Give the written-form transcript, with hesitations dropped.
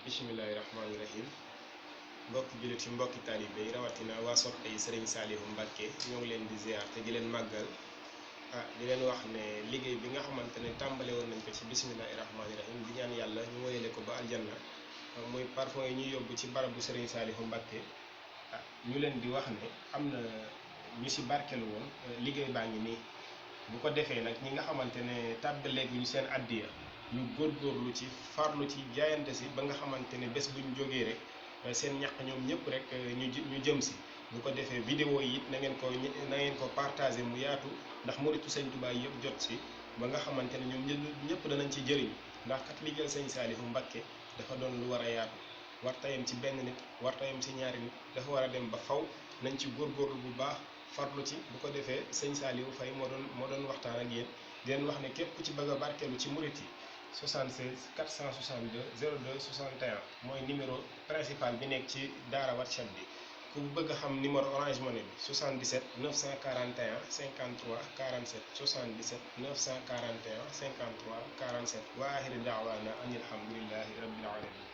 Bismillahirrahmanirrahim. Mbokki jullit yi mbokki taalibe yi rawatina waa soppe yi Serigne Saliou Mbacké ñoo ngi leen di ziar te di leen màggal di leen wax ne liggéey bi nga xamante ne tàmbale woon nañ ko ci bismillahirrahmanirrahim di ñaan yàlla ñu woyale ko ba aljanna muy parfum yi ñuy yóbbu ci barabu Serigne Saliou Mbacké ñu leen di wax ne am na ñu ci barkelu woon liggéey baa ngi nii bu ko defee nag ñi nga xamante ne tàbbaleeguñu seen addiya ñu góorgóorlu ci farlu ci jaayante si ba nga xamante ne bés bu ñu jógee rek seen ñaq ñoom ñëpp rek ñu jëm si bu ko defee vidéo yi it na ngeen ko partagé mu yaatu ndax muritu sëñ Tuubaa yëpp jot si ba nga xamante ne ñoom ñëpp danañ ci jëriñ ndax kat liggéeyal sëñ Saliou Mbacké dafa doon lu war a yaatu war tayam ci benn nit war tayam ci ñaari nit dafa war a dem ba faw nañ ci góorgóorlu bu baax farlu ci bu ko defee sëñ Saliou Faye moo doon waxtaan ak yéen di leen wax ne képp ku ci bëgg a barkeelu ci murit yi 76 462 02 61 mooy numéro principal bi nekk ci daara WhatsApp bi ku bëgg a xam numéro Orange Money bi 77 941 53 47 77 941 53 47 wa aaxiru daawaana an alhamdulillahi rabbil alamin